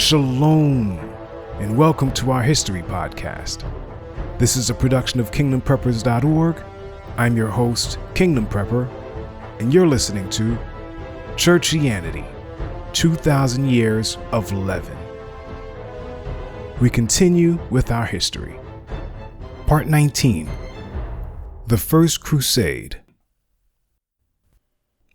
Shalom, and welcome to our history podcast. This is a production of kingdompreppers.org. I'm your host, Kingdom Prepper, and you're listening to Churchianity, 2000 Years of Leaven. We continue with our history. Part 19, The First Crusade.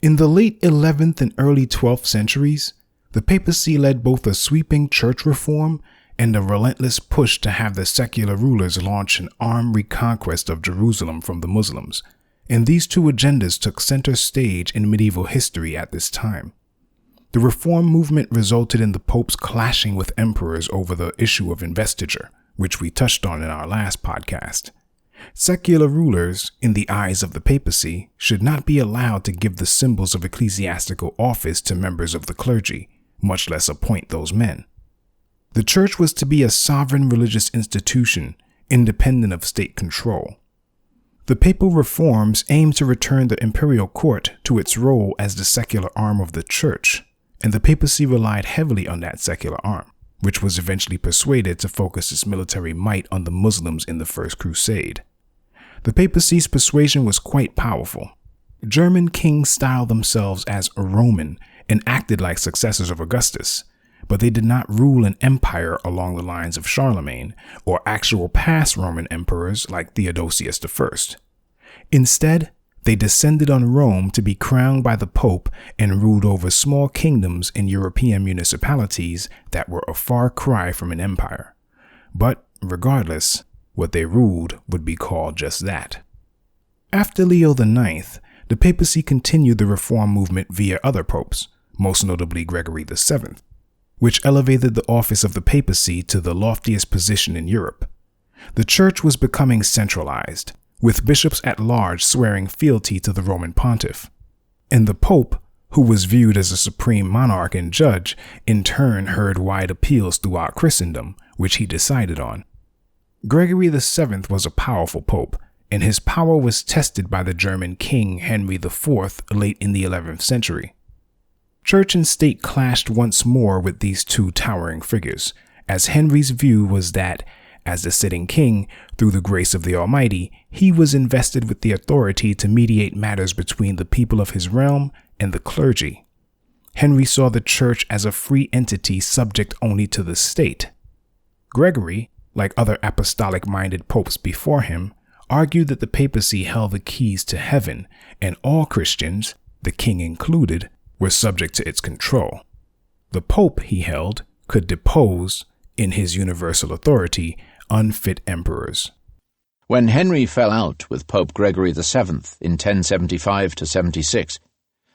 In the late 11th and early 12th centuries, the papacy led both a sweeping church reform and a relentless push to have the secular rulers launch an armed reconquest of Jerusalem from the Muslims, and these two agendas took center stage in medieval history at this time. The reform movement resulted in the popes clashing with emperors over the issue of investiture, which we touched on in our last podcast. Secular rulers, in the eyes of the papacy, should not be allowed to give the symbols of ecclesiastical office to members of the clergy, much less appoint those men. The church was to be a sovereign religious institution, independent of state control. The papal reforms aimed to return the imperial court to its role as the secular arm of the church, and the papacy relied heavily on that secular arm, which was eventually persuaded to focus its military might on the Muslims in the First Crusade. The papacy's persuasion was quite powerful. German kings styled themselves as Roman and acted like successors of Augustus, but they did not rule an empire along the lines of Charlemagne or actual past Roman emperors like Theodosius I. Instead, they descended on Rome to be crowned by the Pope and ruled over small kingdoms in European municipalities that were a far cry from an empire. But regardless, what they ruled would be called just that. After Leo IX, the papacy continued the reform movement via other popes, most notably Gregory VII, which elevated the office of the papacy to the loftiest position in Europe. The church was becoming centralized, with bishops at large swearing fealty to the Roman pontiff. And the pope, who was viewed as a supreme monarch and judge, in turn heard wide appeals throughout Christendom, which he decided on. Gregory VII was a powerful pope, and his power was tested by the German king Henry IV late in the 11th century. Church and state clashed once more with these two towering figures, as Henry's view was that, as the sitting king, through the grace of the Almighty, he was invested with the authority to mediate matters between the people of his realm and the clergy. Henry saw the church as a free entity subject only to the state. Gregory, like other apostolic-minded popes before him, argued that the papacy held the keys to heaven, and all Christians, the king included, were subject to its control. The Pope, he held, could depose, in his universal authority, unfit emperors. When Henry fell out with Pope Gregory VII in 1075-76,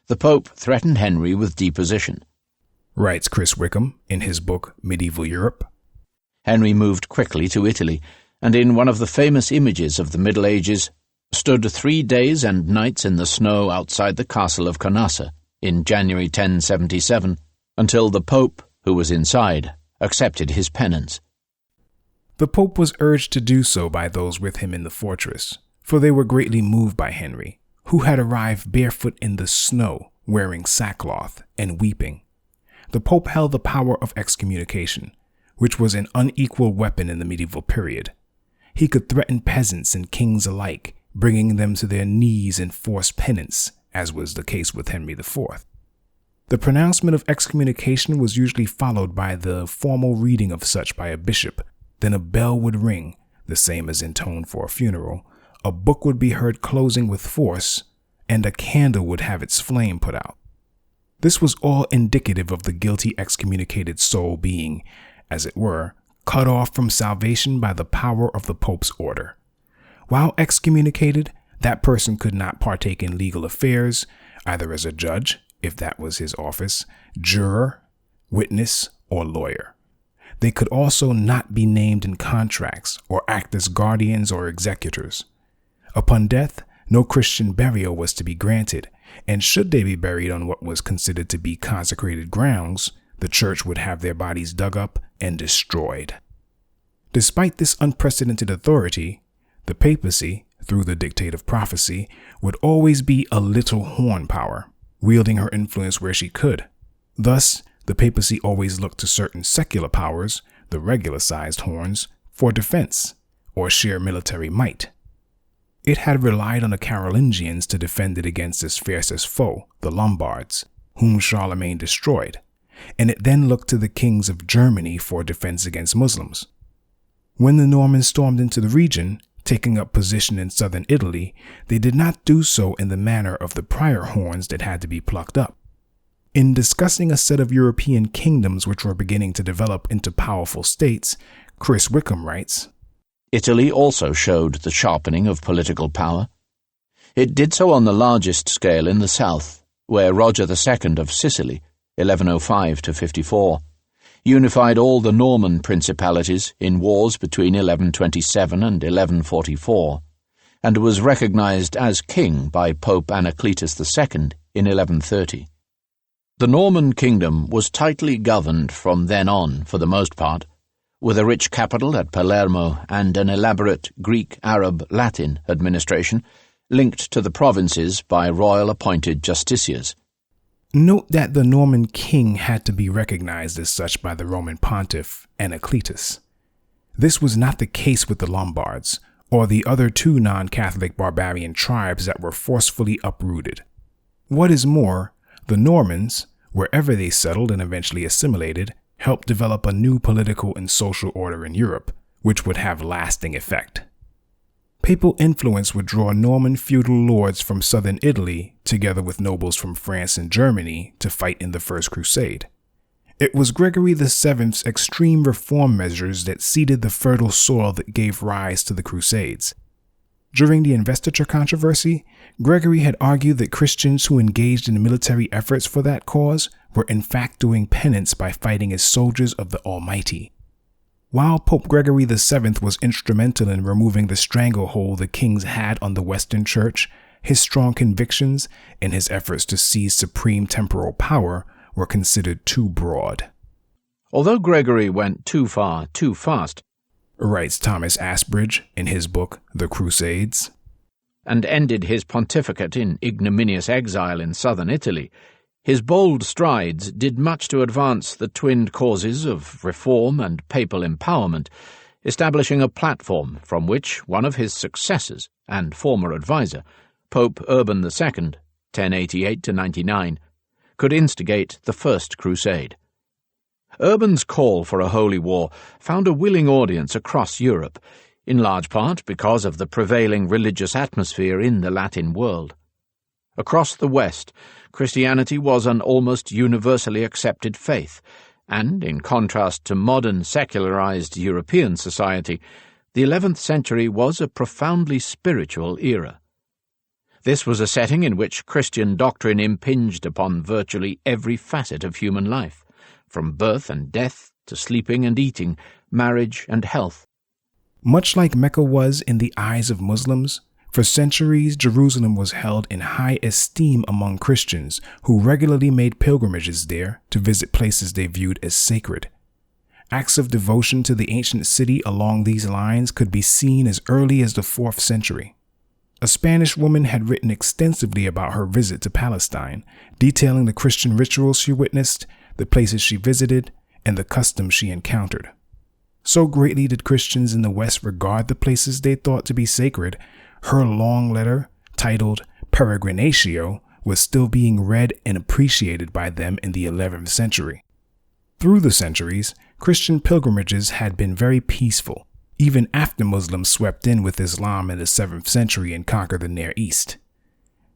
the Pope threatened Henry with deposition. Writes Chris Wickham in his book Medieval Europe. Henry moved quickly to Italy, and in one of the famous images of the Middle Ages, stood 3 days and nights in the snow outside the castle of Canossa in January 1077, until the Pope, who was inside, accepted his penance. The Pope was urged to do so by those with him in the fortress, for they were greatly moved by Henry, who had arrived barefoot in the snow, wearing sackcloth and weeping. The Pope held the power of excommunication, which was an unequal weapon in the medieval period. He could threaten peasants and kings alike, bringing them to their knees in forced penance, as was the case with Henry IV. The pronouncement of excommunication was usually followed by the formal reading of such by a bishop. Then a bell would ring, the same as intoned for a funeral, a book would be heard closing with force, and a candle would have its flame put out. This was all indicative of the guilty excommunicated soul being, as it were, cut off from salvation by the power of the Pope's order. While excommunicated, that person could not partake in legal affairs, either as a judge, if that was his office, juror, witness, or lawyer. They could also not be named in contracts or act as guardians or executors. Upon death, no Christian burial was to be granted, and should they be buried on what was considered to be consecrated grounds, the church would have their bodies dug up and destroyed. Despite this unprecedented authority, the papacy, through the dictate of prophecy, would always be a little horn power, wielding her influence where she could. Thus, the papacy always looked to certain secular powers, the regular-sized horns, for defense or sheer military might. It had relied on the Carolingians to defend it against its fiercest foe, the Lombards, whom Charlemagne destroyed, and it then looked to the kings of Germany for defense against Muslims. When the Normans stormed into the region, taking up position in southern Italy, they did not do so in the manner of the prior horns that had to be plucked up. In discussing a set of European kingdoms which were beginning to develop into powerful states, Chris Wickham writes, Italy also showed the sharpening of political power. It did so on the largest scale in the south, where Roger II of Sicily, 1105–54, unified all the Norman principalities in wars between 1127 and 1144, and was recognized as king by Pope Anacletus II in 1130. The Norman kingdom was tightly governed from then on, for the most part, with a rich capital at Palermo and an elaborate Greek, Arab, Latin administration linked to the provinces by royal appointed justiciars. Note that the Norman king had to be recognized as such by the Roman pontiff, Anacletus. This was not the case with the Lombards, or the other two non-Catholic barbarian tribes that were forcefully uprooted. What is more, the Normans, wherever they settled and eventually assimilated, helped develop a new political and social order in Europe, which would have lasting effect. Papal influence would draw Norman feudal lords from southern Italy, together with nobles from France and Germany, to fight in the First Crusade. It was Gregory VII's extreme reform measures that seeded the fertile soil that gave rise to the Crusades. During the investiture controversy, Gregory had argued that Christians who engaged in military efforts for that cause were in fact doing penance by fighting as soldiers of the Almighty. While Pope Gregory VII was instrumental in removing the stranglehold the kings had on the Western Church, his strong convictions and his efforts to seize supreme temporal power were considered too broad. Although Gregory went too far too fast, writes Thomas Asbridge in his book The Crusades, and ended his pontificate in ignominious exile in southern Italy, his bold strides did much to advance the twinned causes of reform and papal empowerment, establishing a platform from which one of his successors and former adviser, Pope Urban II, 1088–99, could instigate the First Crusade. Urban's call for a holy war found a willing audience across Europe, in large part because of the prevailing religious atmosphere in the Latin world. Across the West, Christianity was an almost universally accepted faith, and, in contrast to modern secularized European society, the 11th century was a profoundly spiritual era. This was a setting in which Christian doctrine impinged upon virtually every facet of human life, from birth and death to sleeping and eating, marriage and health. Much like Mecca was in the eyes of Muslims, for centuries Jerusalem was held in high esteem among Christians who regularly made pilgrimages there to visit places they viewed as sacred. Acts of devotion to the ancient city along these lines could be seen as early as the 4th century. A Spanish woman had written extensively about her visit to Palestine, detailing the Christian rituals she witnessed, the places she visited, and the customs she encountered. So greatly did Christians in the West regard the places they thought to be sacred, her long letter, titled Peregrinatio, was still being read and appreciated by them in the 11th century. Through the centuries, Christian pilgrimages had been very peaceful, even after Muslims swept in with Islam in the 7th century and conquered the Near East.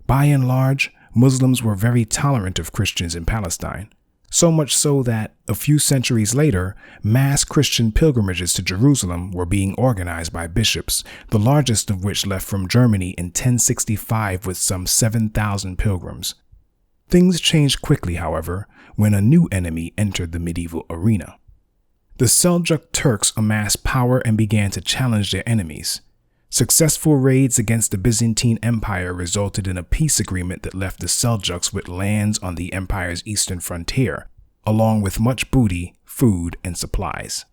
By and large, Muslims were very tolerant of Christians in Palestine, so much so that, a few centuries later, mass Christian pilgrimages to Jerusalem were being organized by bishops, the largest of which left from Germany in 1065 with some 7,000 pilgrims. Things changed quickly, however, when a new enemy entered the medieval arena. The Seljuk Turks amassed power and began to challenge their enemies. Successful raids against the Byzantine Empire resulted in a peace agreement that left the Seljuks with lands on the empire's eastern frontier, along with much booty, food, and supplies.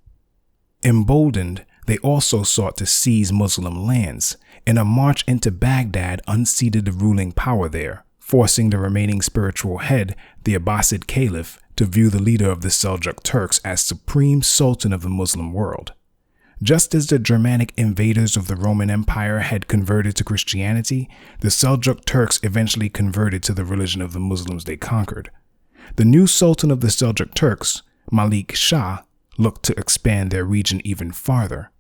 Emboldened, they also sought to seize Muslim lands, and a march into Baghdad unseated the ruling power there, forcing the remaining spiritual head, the Abbasid Caliph, to view the leader of the Seljuk Turks as supreme sultan of the Muslim world. Just as the Germanic invaders of the Roman Empire had converted to Christianity, the Seljuk Turks eventually converted to the religion of the Muslims they conquered. The new sultan of the Seljuk Turks, Malik Shah, looked to expand their region even farther.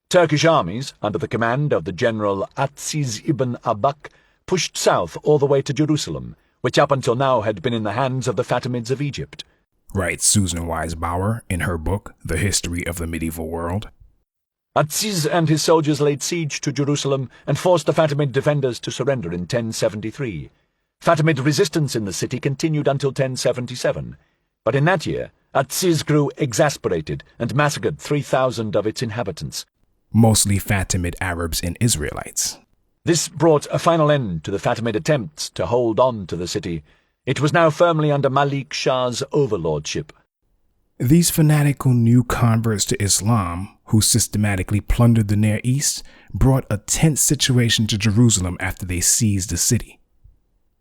Turkish armies, under the command of the general Aziz ibn Abak, pushed south all the way to Jerusalem, which up until now had been in the hands of the Fatimids of Egypt. Writes Susan Wise Bauer in her book, The History of the Medieval World. Aziz and his soldiers laid siege to Jerusalem and forced the Fatimid defenders to surrender in 1073. Fatimid resistance in the city continued until 1077, but in that year, Aziz grew exasperated and massacred 3,000 of its inhabitants. Mostly Fatimid Arabs and Israelites. This brought a final end to the Fatimid attempts to hold on to the city. It was now firmly under Malik Shah's overlordship. These fanatical new converts to Islam, who systematically plundered the Near East, brought a tense situation to Jerusalem after they seized the city.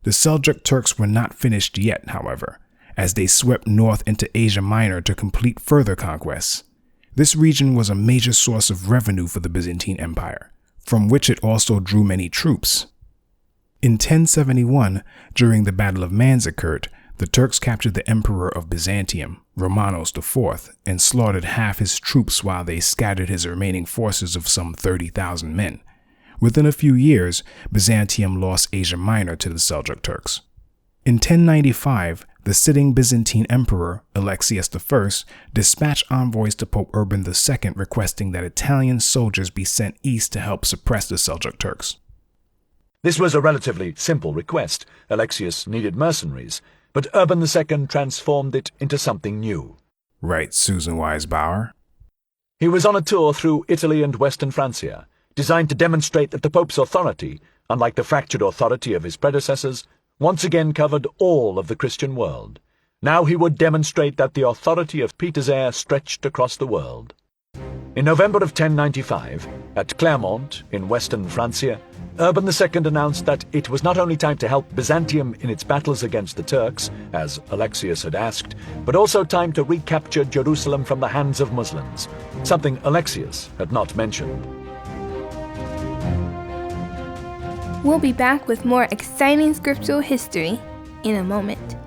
The Seljuk Turks were not finished yet, however, as they swept north into Asia Minor to complete further conquests. This region was a major source of revenue for the Byzantine Empire, from which it also drew many troops. In 1071, during the Battle of Manzikert, the Turks captured the Emperor of Byzantium, Romanos IV, and slaughtered half his troops while they scattered his remaining forces of some 30,000 men. Within a few years, Byzantium lost Asia Minor to the Seljuk Turks. In 1095, the sitting Byzantine Emperor, Alexius I, dispatched envoys to Pope Urban II requesting that Italian soldiers be sent east to help suppress the Seljuk Turks. This was a relatively simple request. Alexius needed mercenaries, but Urban II transformed it into something new. Writes Susan Wise Bauer. He was on a tour through Italy and Western Francia, designed to demonstrate that the Pope's authority, unlike the fractured authority of his predecessors, once again covered all of the Christian world. Now he would demonstrate that the authority of Peter's heir stretched across the world. In November of 1095, at Clermont, in Western Francia, Urban II announced that it was not only time to help Byzantium in its battles against the Turks, as Alexius had asked, but also time to recapture Jerusalem from the hands of Muslims, something Alexius had not mentioned. We'll be back with more exciting scriptural history in a moment.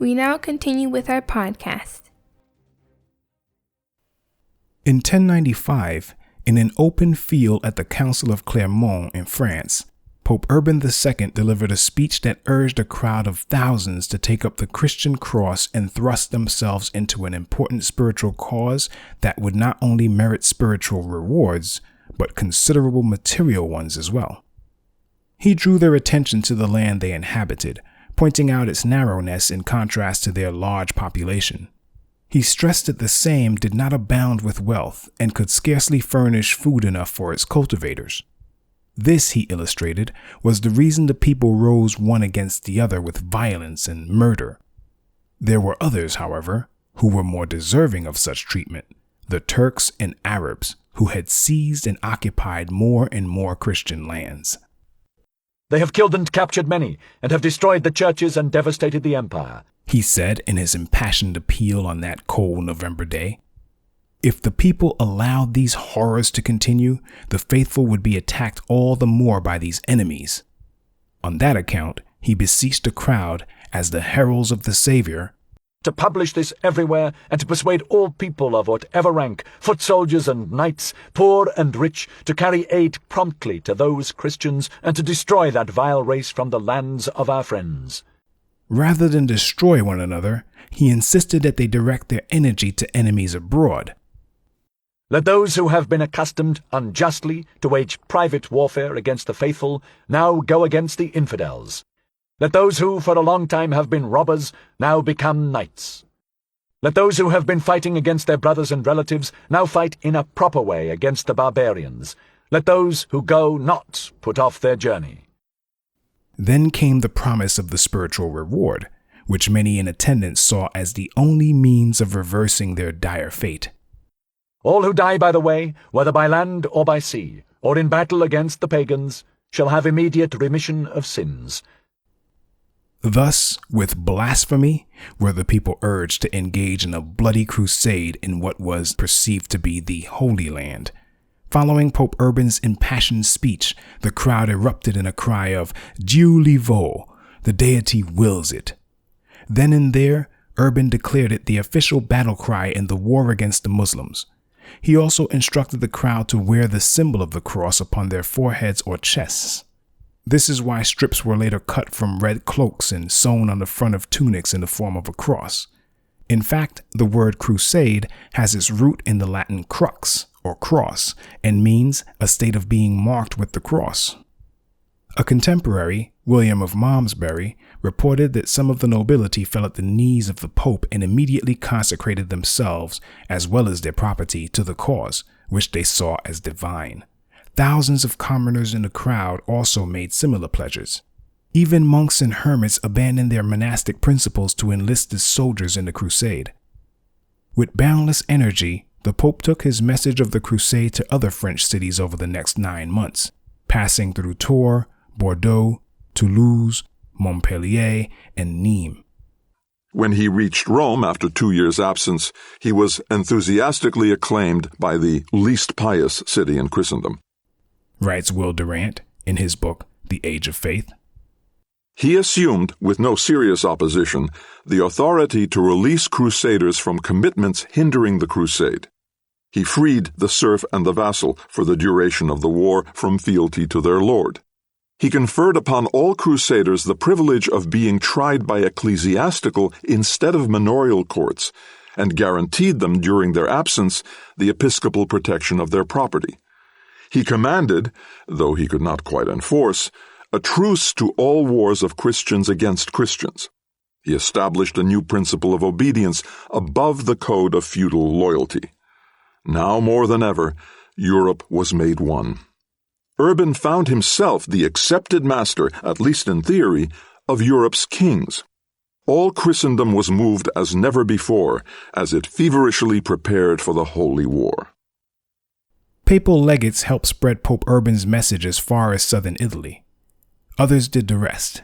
We now continue with our podcast. In 1095, in an open field at the Council of Clermont in France, Pope Urban II delivered a speech that urged a crowd of thousands to take up the Christian cross and thrust themselves into an important spiritual cause that would not only merit spiritual rewards, but considerable material ones as well. He drew their attention to the land they inhabited, pointing out its narrowness in contrast to their large population. He stressed that the same did not abound with wealth and could scarcely furnish food enough for its cultivators. This, he illustrated, was the reason the people rose one against the other with violence and murder. There were others, however, who were more deserving of such treatment, the Turks and Arabs, who had seized and occupied more and more Christian lands. They have killed and captured many, and have destroyed the churches and devastated the empire," he said in his impassioned appeal on that cold November day. If the people allowed these horrors to continue, the faithful would be attacked all the more by these enemies. On that account, he beseeched the crowd as the heralds of the Savior "to publish this everywhere, and to persuade all people of whatever rank, foot soldiers and knights, poor and rich, to carry aid promptly to those Christians, and to destroy that vile race from the lands of our friends." Rather than destroy one another, he insisted that they direct their energy to enemies abroad. "Let those who have been accustomed unjustly to wage private warfare against the faithful now go against the infidels. Let those who for a long time have been robbers now become knights. Let those who have been fighting against their brothers and relatives now fight in a proper way against the barbarians. Let those who go not put off their journey." Then came the promise of the spiritual reward, which many in attendance saw as the only means of reversing their dire fate. "All who die by the way, whether by land or by sea, or in battle against the pagans, shall have immediate remission of sins." Thus, with blasphemy, were the people urged to engage in a bloody crusade in what was perceived to be the Holy Land. Following Pope Urban's impassioned speech, the crowd erupted in a cry of "Dieu le veut," the deity wills it. Then and there, Urban declared it the official battle cry in the war against the Muslims. He also instructed the crowd to wear the symbol of the cross upon their foreheads or chests. This is why strips were later cut from red cloaks and sewn on the front of tunics in the form of a cross. In fact, the word crusade has its root in the Latin crux, or cross, and means a state of being marked with the cross. A contemporary, William of Malmesbury, reported that some of the nobility fell at the knees of the Pope and immediately consecrated themselves, as well as their property, to the cause, which they saw as divine. Thousands of commoners in the crowd also made similar pledges. Even monks and hermits abandoned their monastic principles to enlist as soldiers in the crusade. With boundless energy, the Pope took his message of the crusade to other French cities over the next 9 months, passing through Tours, Bordeaux, Toulouse, Montpellier, and Nîmes. When he reached Rome after 2 years' absence, he was enthusiastically acclaimed by the least pious city in Christendom, writes Will Durant in his book, The Age of Faith. He assumed, with no serious opposition, the authority to release crusaders from commitments hindering the crusade. He freed the serf and the vassal for the duration of the war from fealty to their lord. He conferred upon all crusaders the privilege of being tried by ecclesiastical instead of manorial courts, and guaranteed them during their absence the episcopal protection of their property. He commanded, though he could not quite enforce, a truce to all wars of Christians against Christians. He established a new principle of obedience above the code of feudal loyalty. Now more than ever, Europe was made one. Urban found himself the accepted master, at least in theory, of Europe's kings. All Christendom was moved as never before, as it feverishly prepared for the Holy War. Papal legates helped spread Pope Urban's message as far as southern Italy. Others did the rest.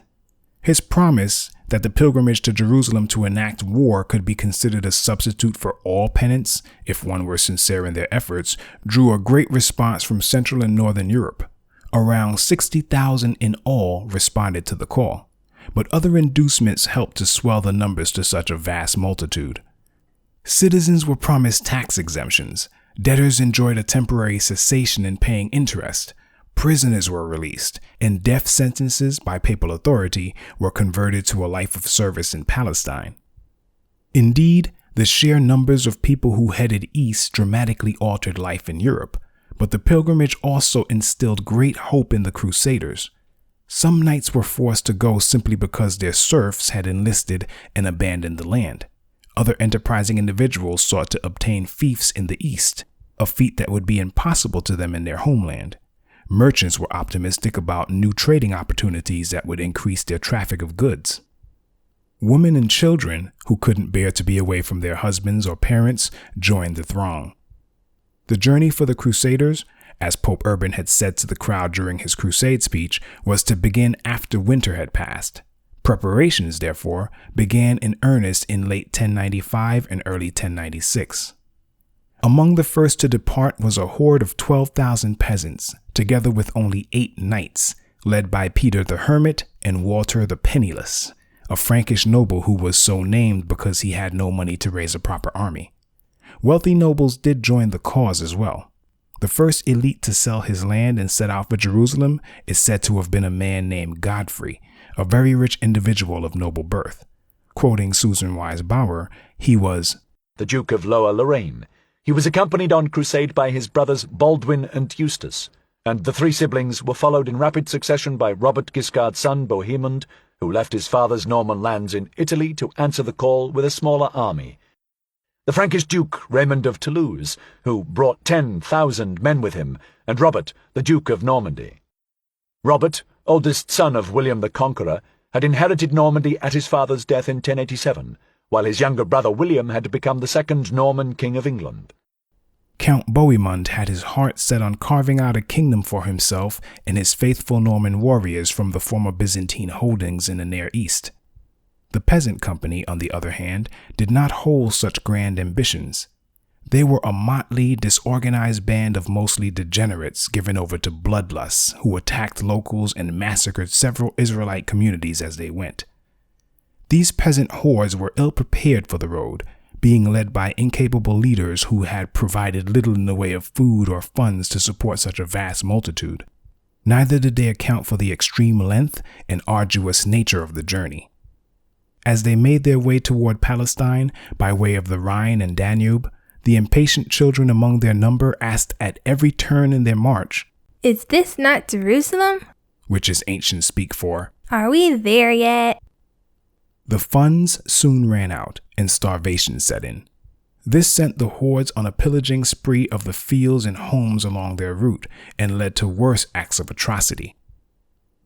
His promise that the pilgrimage to Jerusalem to enact war could be considered a substitute for all penance, if one were sincere in their efforts, drew a great response from Central and Northern Europe. Around 60,000 in all responded to the call, but other inducements helped to swell the numbers to such a vast multitude. Citizens were promised tax exemptions, debtors enjoyed a temporary cessation in paying interest, prisoners were released, and death sentences by papal authority were converted to a life of service in Palestine. Indeed, the sheer numbers of people who headed east dramatically altered life in Europe, but the pilgrimage also instilled great hope in the Crusaders. Some knights were forced to go simply because their serfs had enlisted and abandoned the land. Other enterprising individuals sought to obtain fiefs in the east, a feat that would be impossible to them in their homeland. Merchants were optimistic about new trading opportunities that would increase their traffic of goods. Women and children who couldn't bear to be away from their husbands or parents joined the throng. The journey for the Crusaders, as Pope Urban had said to the crowd during his crusade speech, was to begin after winter had passed. Preparations, therefore, began in earnest in late 1095 and early 1096. Among the first to depart was a horde of 12,000 peasants, together with only 8 knights, led by Peter the Hermit and Walter the Penniless, a Frankish noble who was so named because he had no money to raise a proper army. Wealthy nobles did join the cause as well. The first elite to sell his land and set out for Jerusalem is said to have been a man named Godfrey, a very rich individual of noble birth. Quoting Susan Wise Bauer, he was the Duke of Lower Lorraine. He was accompanied on crusade by his brothers Baldwin and Eustace, and the 3 siblings were followed in rapid succession by Robert Guiscard's son Bohemond, who left his father's Norman lands in Italy to answer the call with a smaller army. The Frankish Duke Raymond of Toulouse, who brought 10,000 men with him, and Robert, the Duke of Normandy. Robert, oldest son of William the Conqueror, had inherited Normandy at his father's death in 1087, while his younger brother William had become the second Norman King of England. Count Bohemond had his heart set on carving out a kingdom for himself and his faithful Norman warriors from the former Byzantine holdings in the Near East. The peasant company, on the other hand, did not hold such grand ambitions. They were a motley, disorganized band of mostly degenerates given over to bloodlusts who attacked locals and massacred several Israelite communities as they went. These peasant hordes were ill-prepared for the road, being led by incapable leaders who had provided little in the way of food or funds to support such a vast multitude. Neither did they account for the extreme length and arduous nature of the journey. As they made their way toward Palestine by way of the Rhine and Danube, the impatient children among their number asked at every turn in their march, "Is this not Jerusalem?" which is ancient speak for, "Are we there yet?" The funds soon ran out and starvation set in. This sent the hordes on a pillaging spree of the fields and homes along their route and led to worse acts of atrocity.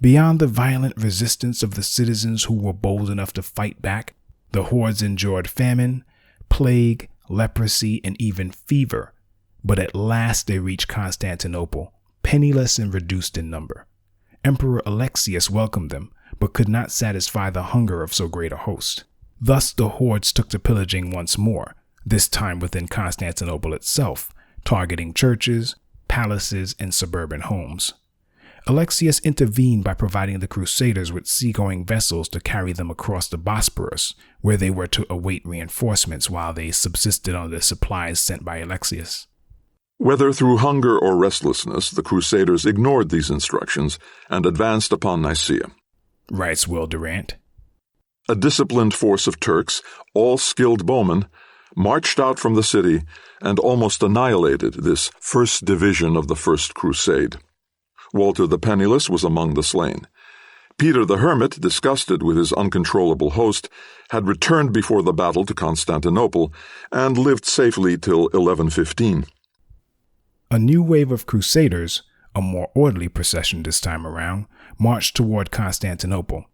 Beyond the violent resistance of the citizens who were bold enough to fight back, the hordes endured famine, plague, leprosy, and even fever, but at last they reached Constantinople, penniless and reduced in number. Emperor Alexius welcomed them, but could not satisfy the hunger of so great a host. Thus the hordes took to pillaging once more, this time within Constantinople itself, targeting churches, palaces, and suburban homes. Alexius intervened by providing the Crusaders with seagoing vessels to carry them across the Bosporus, where they were to await reinforcements while they subsisted on the supplies sent by Alexius. Whether through hunger or restlessness, the Crusaders ignored these instructions and advanced upon Nicaea. Writes Will Durant. A disciplined force of Turks, all skilled bowmen, marched out from the city and almost annihilated this first division of the First Crusade. Walter the Penniless was among the slain. Peter the Hermit, disgusted with his uncontrollable host, had returned before the battle to Constantinople and lived safely till 1115. A new wave of Crusaders, a more orderly procession this time around, marched toward Constantinople.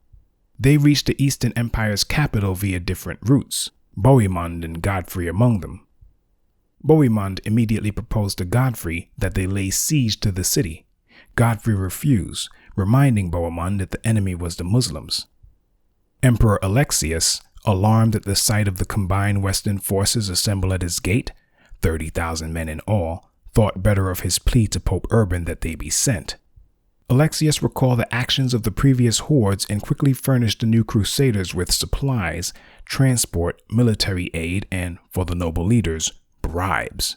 They reached the Eastern Empire's capital via different routes, Bohemond and Godfrey among them. Bohemond immediately proposed to Godfrey that they lay siege to the city. Godfrey refused, reminding Bohemond that the enemy was the Muslims. Emperor Alexius, alarmed at the sight of the combined Western forces assembled at his gate, 30,000 men in all, thought better of his plea to Pope Urban that they be sent. Alexius recalled the actions of the previous hordes and quickly furnished the new Crusaders with supplies, transport, military aid, and, for the noble leaders, bribes.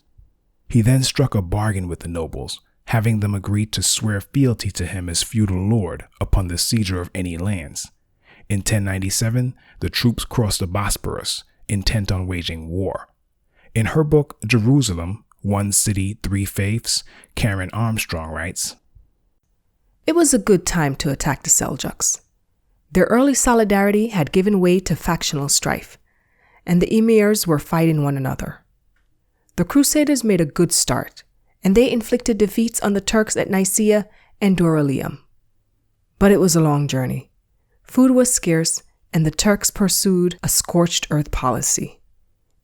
He then struck a bargain with the nobles, having them agree to swear fealty to him as feudal lord upon the seizure of any lands. In 1097, the troops crossed the Bosporus, intent on waging war. In her book, Jerusalem, One City, Three Faiths, Karen Armstrong writes, "It was a good time to attack the Seljuks. Their early solidarity had given way to factional strife, and the emirs were fighting one another. The Crusaders made a good start, and they inflicted defeats on the Turks at Nicaea and Dorylaeum. But it was a long journey. Food was scarce, and the Turks pursued a scorched earth policy.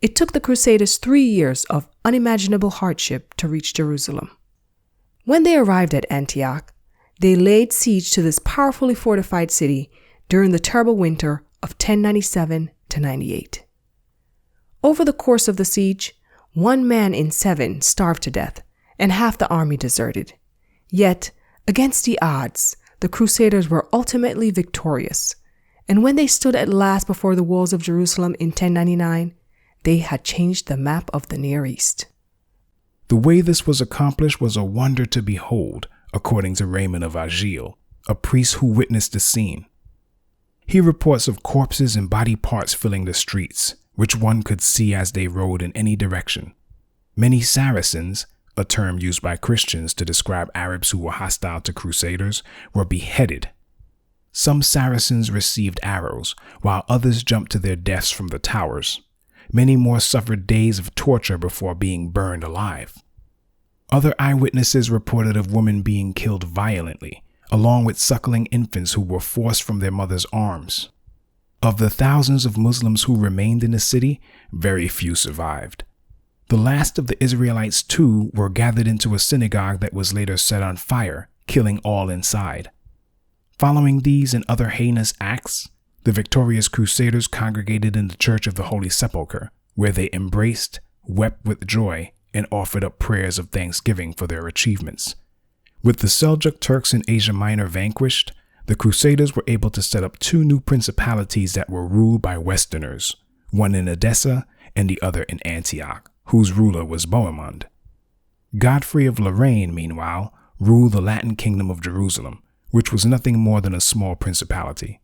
It took the Crusaders 3 years of unimaginable hardship to reach Jerusalem. When they arrived at Antioch, they laid siege to this powerfully fortified city during the terrible winter of 1097 to 98. Over the course of the siege, 1 man in 7 starved to death, and half the army deserted. Yet, against the odds, the Crusaders were ultimately victorious, and when they stood at last before the walls of Jerusalem in 1099, they had changed the map of the Near East. The way this was accomplished was a wonder to behold, according to Raymond of Agile, a priest who witnessed the scene. He reports of corpses and body parts filling the streets, which one could see as they rode in any direction. Many Saracens, a term used by Christians to describe Arabs who were hostile to Crusaders, were beheaded. Some Saracens received arrows, while others jumped to their deaths from the towers. Many more suffered days of torture before being burned alive. Other eyewitnesses reported of women being killed violently, along with suckling infants who were forced from their mothers' arms. Of the thousands of Muslims who remained in the city, very few survived. The last of the Israelites, too, were gathered into a synagogue that was later set on fire, killing all inside. Following these and other heinous acts, the victorious Crusaders congregated in the Church of the Holy Sepulchre, where they embraced, wept with joy, and offered up prayers of thanksgiving for their achievements. With the Seljuk Turks in Asia Minor vanquished, the Crusaders were able to set up 2 new principalities that were ruled by Westerners, one in Edessa and the other in Antioch, whose ruler was Bohemond. Godfrey of Lorraine, meanwhile, ruled the Latin kingdom of Jerusalem, which was nothing more than a small principality.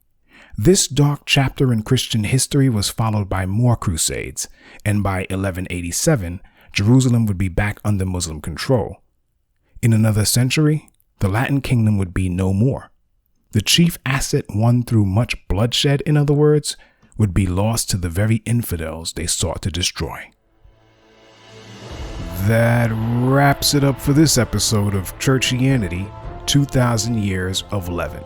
This dark chapter in Christian history was followed by more crusades, and by 1187, Jerusalem would be back under Muslim control. In another century, the Latin kingdom would be no more. The chief asset won through much bloodshed, in other words, would be lost to the very infidels they sought to destroy. That wraps it up for this episode of Churchianity, 2000 Years of Leaven.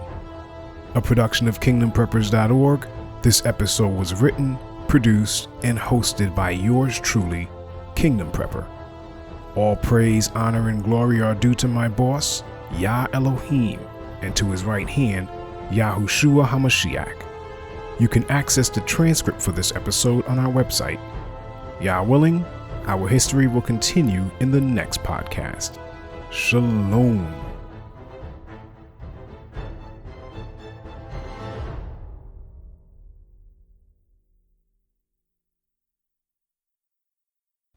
A production of kingdompreppers.org, this episode was written, produced, and hosted by yours truly, Kingdom Prepper. All praise, honor, and glory are due to my boss, Yah Elohim, and to his right hand, Yahushua HaMashiach. You can access the transcript for this episode on our website. Yah willing, our history will continue in the next podcast. Shalom.